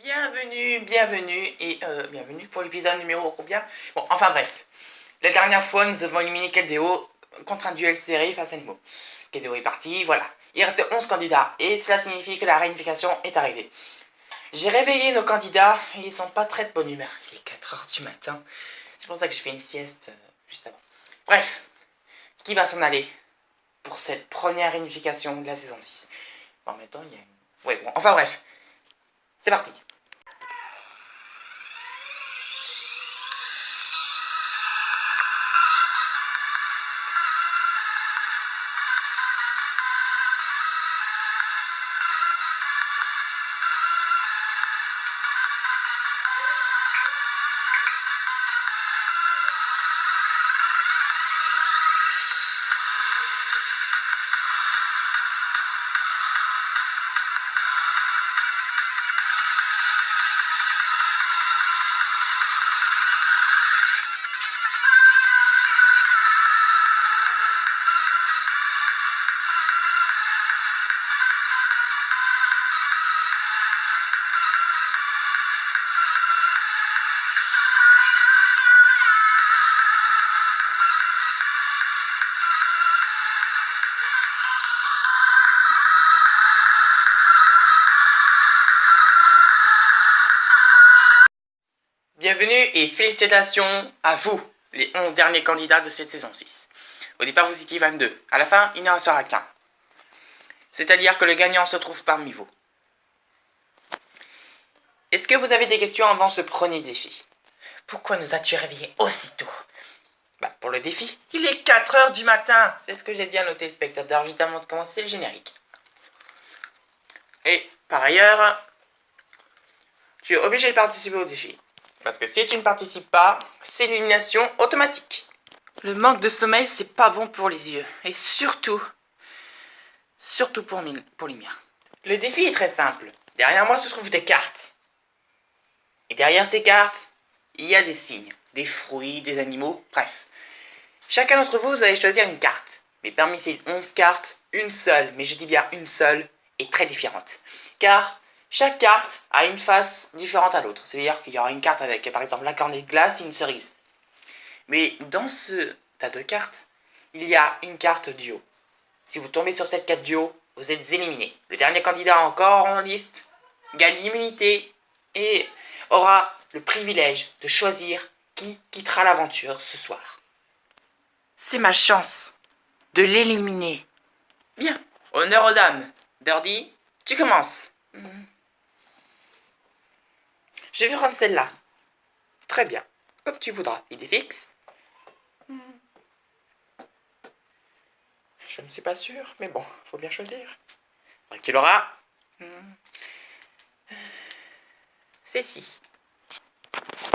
Bienvenue bienvenue pour l'épisode numéro combien? Bon, enfin bref. La dernière fois, nous avons éliminé Keldeo contre un duel serré face à Nemo. Keldeo est parti, voilà. Il reste 11 candidats et cela signifie que la réunification est arrivée. J'ai réveillé nos candidats et ils sont pas très de bonne humeur. Il est 4h du matin. C'est pour ça que j'ai fait une sieste juste avant. Bref, qui va s'en aller pour cette première réunification de la saison 6? En même temps, il y a une... Ouais, bon, enfin bref. C'est parti. Bienvenue et félicitations à vous, les 11 derniers candidats de cette saison 6. Au départ, vous étiez 22. À la fin, il n'en restera qu'un. C'est-à-dire que le gagnant se trouve parmi vous. Est-ce que vous avez des questions avant ce premier défi? Pourquoi nous as-tu réveillés aussitôt? Pour le défi, il est 4h du matin. C'est ce que j'ai dit à nos téléspectateurs juste avant de commencer le générique. Et par ailleurs, tu es obligé de participer au défi. Parce que si tu ne participes pas, c'est l'élimination automatique. Le manque de sommeil, c'est pas bon pour les yeux. Et surtout pour les miens. Le défi est très simple. Derrière moi se trouvent des cartes. Et derrière ces cartes, il y a des signes, des fruits, des animaux, bref. Chacun d'entre vous, vous allez choisir une carte. Mais parmi ces 11 cartes, une seule, mais je dis bien une seule, est très différente. Car chaque carte a une face différente à l'autre. C'est-à-dire qu'il y aura une carte avec, par exemple, la cornée de glace et une cerise. Mais dans ce tas de cartes, il y a une carte duo. Si vous tombez sur cette carte duo, vous êtes éliminé. Le dernier candidat encore en liste gagne l'immunité et aura le privilège de choisir qui quittera l'aventure ce soir. C'est ma chance de l'éliminer. Bien, honneur aux dames. Birdie, tu commences. Je vais prendre celle-là. Très bien, comme tu voudras. Idée fixe. Je ne suis pas sûr, mais bon, faut bien choisir. Draculaura. Celle-ci.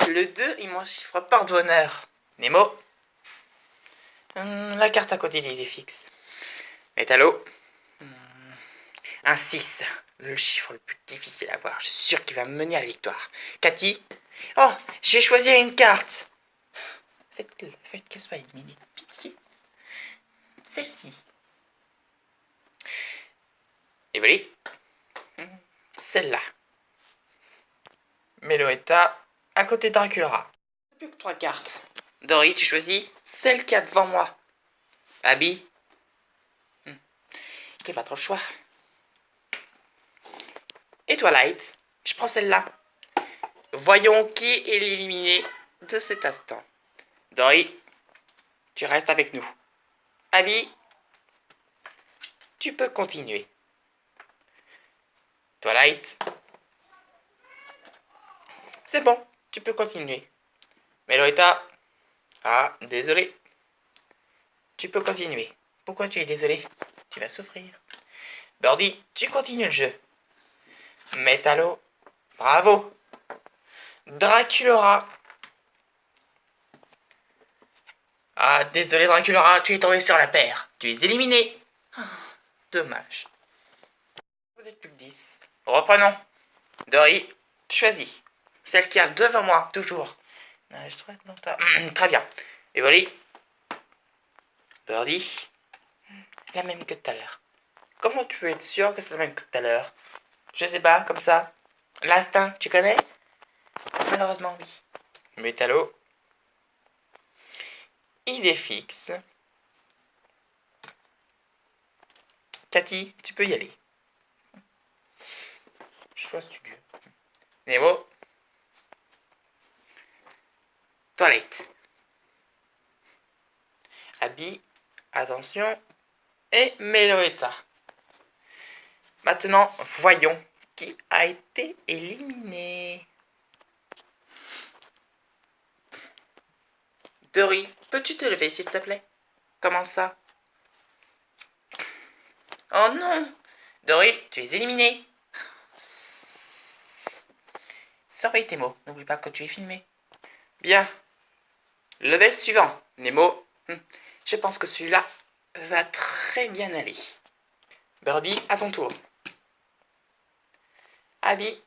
Le 2 est mon chiffre par d'honneur. Nemo. La carte à côté de l'idée fixe. Métallo. Un 6. Le chiffre le plus difficile à voir. Je suis sûr qu'il va me mener à la victoire. Cathy. Oh, je vais choisir une carte. Faites qu'elle soit éliminée. Pitié. Celle-ci. Et voilà. Celle-là. Meloetta à côté de Draculaura. Plus que 3 cartes. Dory, tu choisis celle qui a devant moi. Abby. J'ai pas trop le choix. Et Twilight, je prends celle-là. Voyons qui est éliminé de cet instant. Dory, tu restes avec nous. Abby, tu peux continuer. Twilight, c'est bon, tu peux continuer. Meloetta, ah, désolé. Tu peux continuer. Pourquoi tu es désolé? Tu vas souffrir. Birdie, tu continues le jeu. Métallo, bravo. Draculaura. Ah, désolé Draculaura, tu es tombé sur la paire. Tu es éliminé. Oh, dommage. Vous n'êtes plus que 10. Reprenons. Dory, choisis. Celle qui a devant moi, toujours. Je trouve longtemps. Très bien. Et voilà. Birdie. La même que tout à l'heure. Comment tu peux être sûr que c'est la même que tout à l'heure? Je sais pas, comme ça. L'instinct, tu connais? Malheureusement, oui. Métallo. Idée fixe. Cathy, tu peux y aller. Choix studio. Nemo. Toilette. Abby. Attention. Et Meloetta. Maintenant, voyons qui a été éliminé. Dory, peux-tu te lever s'il te plaît? Comment ça? Oh non! Dory, tu es éliminé. Surveille tes mots, n'oublie pas que tu es filmé. Bien. Level suivant, Nemo. Je pense que celui-là va très bien aller. Birdie, à ton tour. Abby,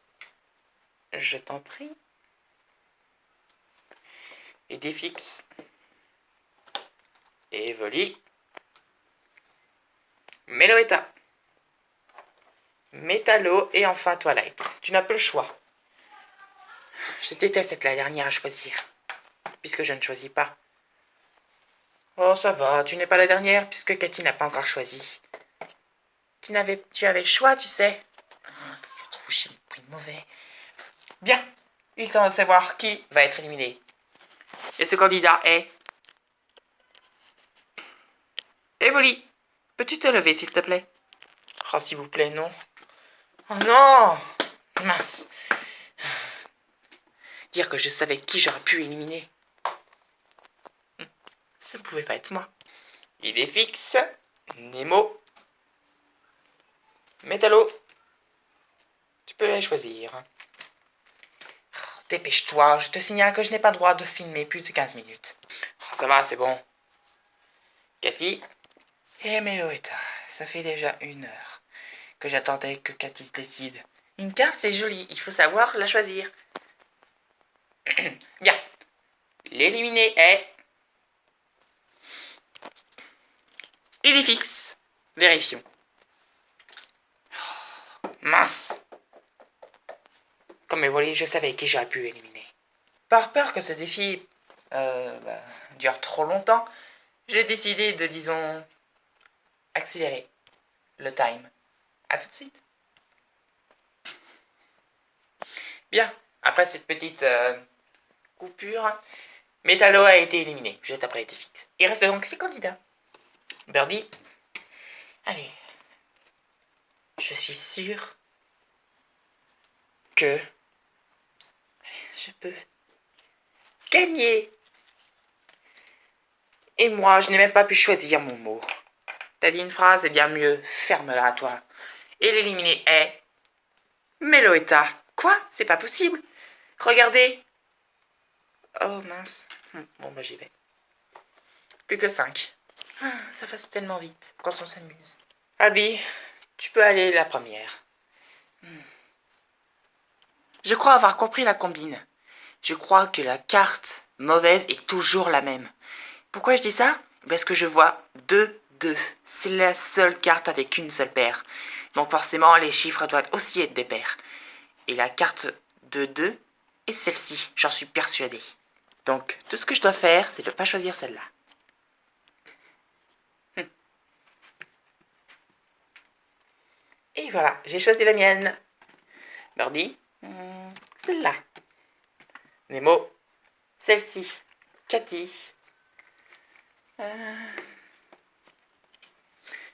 je t'en prie. Idée fixe. Evoli. Meloetta. Métallo et enfin Twilight. Tu n'as pas le choix. Je déteste être la dernière à choisir, puisque je ne choisis pas. Oh, ça va, tu n'es pas la dernière, puisque Cathy n'a pas encore choisi. Tu avais le choix, tu sais. C'est trop, j'ai pris mauvais. Bien, il temps de savoir qui va être éliminé. Et ce candidat est... Evoli, peux-tu te lever, s'il te plaît? Oh, s'il vous plaît, non. Oh non! Mince. Dire que je savais qui j'aurais pu éliminer. Ça ne pouvait pas être moi. Idée fixe. Nemo. Métallo. Tu peux les choisir. Oh, dépêche-toi, je te signale que je n'ai pas droit de filmer plus de 15 minutes. Oh, ça va, c'est bon. Cathy. Et Meloetta, ça fait déjà 1 heure que j'attendais que Cathy se décide. Une carte, c'est joli, il faut savoir la choisir. Bien. L'éliminer est... Idée fixe. Vérifions. Oh, mince. Comme vous voyez, je savais qui j'aurais pu éliminer. Par peur que ce défi dure trop longtemps, j'ai décidé de, disons, accélérer le time. A tout de suite. Bien, après cette petite coupure, Métallo a été éliminé, juste après été fixe. Il reste donc les candidats. Birdie. Allez. Je suis sûr que je peux gagner. Et moi, je n'ai même pas pu choisir mon mot. T'as dit une phrase, eh bien mieux, ferme-la à toi. Et l'éliminer est... Meloetta. Quoi? C'est pas possible. Regardez. Oh mince. Bon, bah j'y vais. Plus que 5. Ah, ça passe tellement vite quand on s'amuse. Abby, tu peux aller la première. Je crois avoir compris la combine. Je crois que la carte mauvaise est toujours la même. Pourquoi je dis ça? Parce que je vois 2, 2. C'est la seule carte avec une seule paire. Donc forcément, les chiffres doivent aussi être des paires. Et la carte de 2 est celle-ci, j'en suis persuadée. Donc, tout ce que je dois faire, c'est de ne pas choisir celle-là. Et voilà, j'ai choisi la mienne. Birdie, celle-là. Nemo, celle-ci. Cathy,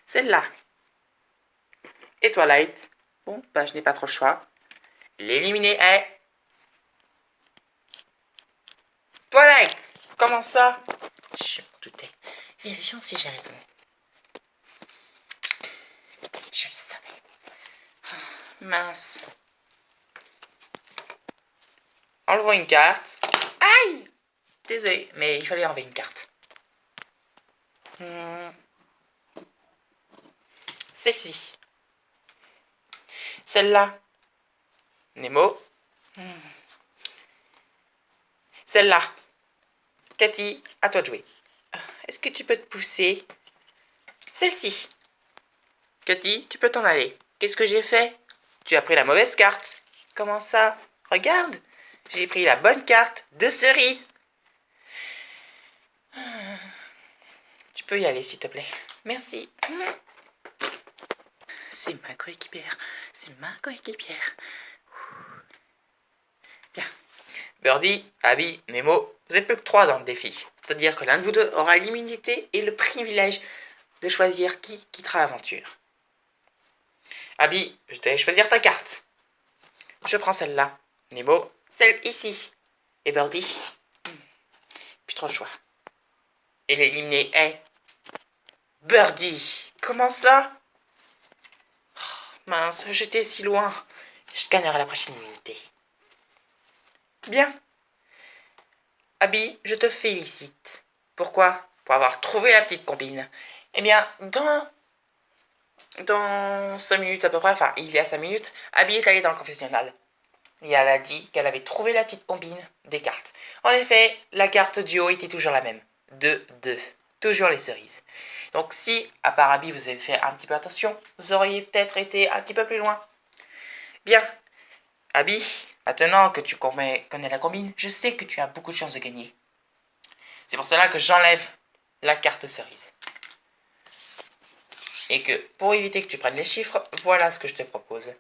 celle-là. Et Twilight. Bon, bah je n'ai pas trop le choix. L'éliminer est... Twilight! Comment ça? Je m'en doutais. Vérifions si j'ai raison. Je le savais. Oh, mince. Enlevons une carte. Aïe! Désolé, mais il fallait enlever une carte. Celle-ci. Celle-là. Nemo. Celle-là. Cathy, à toi de jouer. Est-ce que tu peux te pousser? Celle-ci. Cathy, tu peux t'en aller. Qu'est-ce que j'ai fait? Tu as pris la mauvaise carte. Comment ça? Regarde, j'ai pris la bonne carte de cerise. Tu peux y aller, s'il te plaît. Merci. C'est ma coéquipière. C'est ma coéquipière. Bien. Birdie, Abby, Nemo, vous n'êtes plus que 3 dans le défi. C'est-à-dire que l'un de vous deux aura l'immunité et le privilège de choisir qui quittera l'aventure. Abby, je te laisse choisir ta carte. Je prends celle-là. Nemo, celle ici. Et Birdie, plus trop le choix. Et l'éliminer est... Birdie. Comment ça? Oh, mince, j'étais si loin. Je gagnerai la prochaine immunité. Bien. Abby, je te félicite. Pourquoi? Pour avoir trouvé la petite combine. Eh bien, dans 5 minutes à peu près, enfin, il y a 5 minutes, Abby est allée dans le confessionnal. Et elle a dit qu'elle avait trouvé la petite combine des cartes. En effet, la carte du haut était toujours la même. 2-2. Toujours les cerises. Donc si, à part Abby, vous avez fait un petit peu attention, vous auriez peut-être été un petit peu plus loin. Bien. Abby, maintenant que tu connais la combine, je sais que tu as beaucoup de chances de gagner. C'est pour cela que j'enlève la carte cerise. Et que, pour éviter que tu prennes les chiffres, voilà ce que je te propose.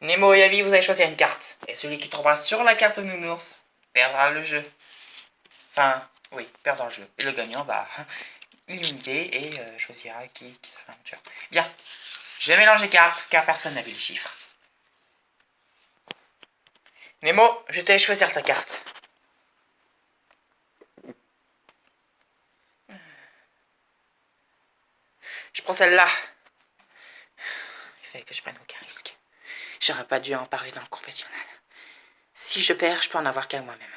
Nemo et Abby, vous allez choisir une carte. Et celui qui tombera sur la carte nounours perdra le jeu. Enfin, oui, perdra le jeu. Et le gagnant, bah, l'immunité et choisira qui sera l'aventure. Bien, je mélange les cartes car personne n'a vu les chiffres. Nemo, je te laisse choisir ta carte. Je prends celle-là. Il fallait que je prenne aucun risque. J'aurais pas dû en parler dans le confessionnal. Si je perds, je peux en avoir qu'à moi-même.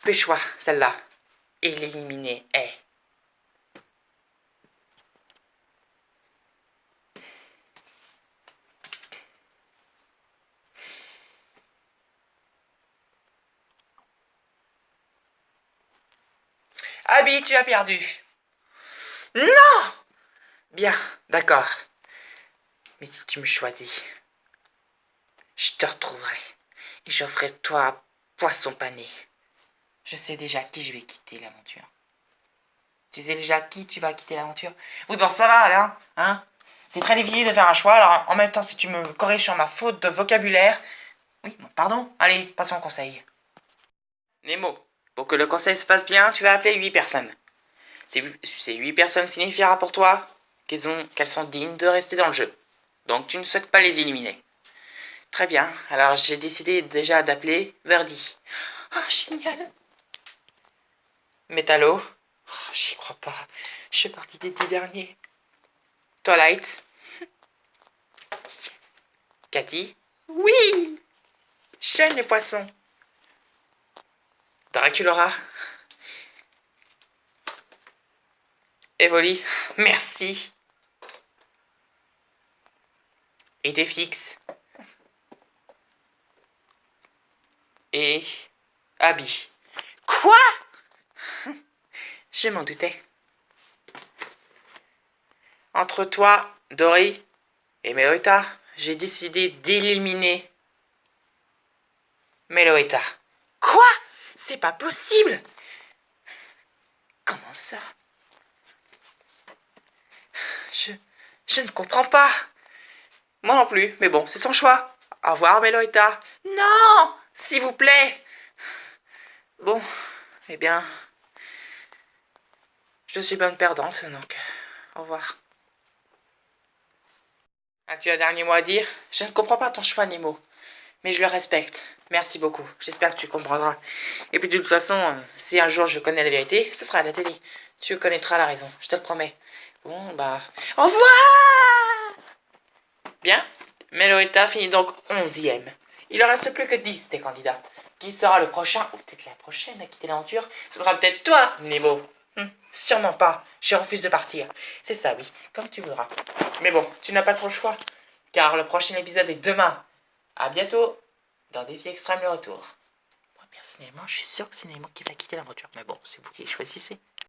Fais le choix, celle-là. Et l'éliminer est... Abby, tu as perdu. Non! Bien, d'accord. Mais si tu me choisis, je te retrouverai. Et j'offrirai de toi poisson pané. Je sais déjà qui je vais quitter l'aventure. Tu sais déjà qui tu vas quitter l'aventure? Oui, bon, ça va, là, hein? C'est très difficile de faire un choix, alors en même temps, si tu me corriges sur ma faute de vocabulaire... Oui, pardon? Allez, passons au conseil. Nemo, pour que le conseil se passe bien, tu vas appeler 8 personnes. Ces 8 personnes signifiera pour toi qu'elles sont dignes de rester dans le jeu. Donc tu ne souhaites pas les éliminer. Très bien, alors j'ai décidé déjà d'appeler Verdi. Oh, génial! Métallo. Oh, j'y crois pas. Je fais partie des 10 derniers. Twilight. Cathy. Oui! J'aime les poissons. Draculora. Evoli. Merci. Et Défix. Et Abby. Quoi? Je m'en doutais. Entre toi, Dory et Meloetta, j'ai décidé d'éliminer Meloetta. Quoi? C'est pas possible! Comment ça? Je ne comprends pas. Moi non plus, mais bon, c'est son choix. Au revoir, Meloetta. Non! S'il vous plaît! Bon, eh bien... Je suis bonne perdante, donc... Au revoir. As-tu un dernier mot à dire? Je ne comprends pas ton choix, Nemo. Mais je le respecte. Merci beaucoup. J'espère que tu comprendras. Et puis de toute façon, si un jour je connais la vérité, ce sera à la télé. Tu connaîtras la raison, je te le promets. Bon, bah... Au revoir! Bien. Meloetta finit donc 11e. Il ne reste plus que 10 des candidats. Qui sera le prochain, ou peut-être la prochaine à quitter l'aventure? Ce sera peut-être toi, Nemo. Sûrement pas. Je refuse de partir. C'est ça, oui. Comme tu voudras. Mais bon, tu n'as pas trop le choix. Car le prochain épisode est demain. À bientôt. Dans Défi Extrême, le retour. Moi, personnellement, je suis sûr que c'est Nemo qui va quitter l'aventure. Mais bon, c'est vous qui choisissez.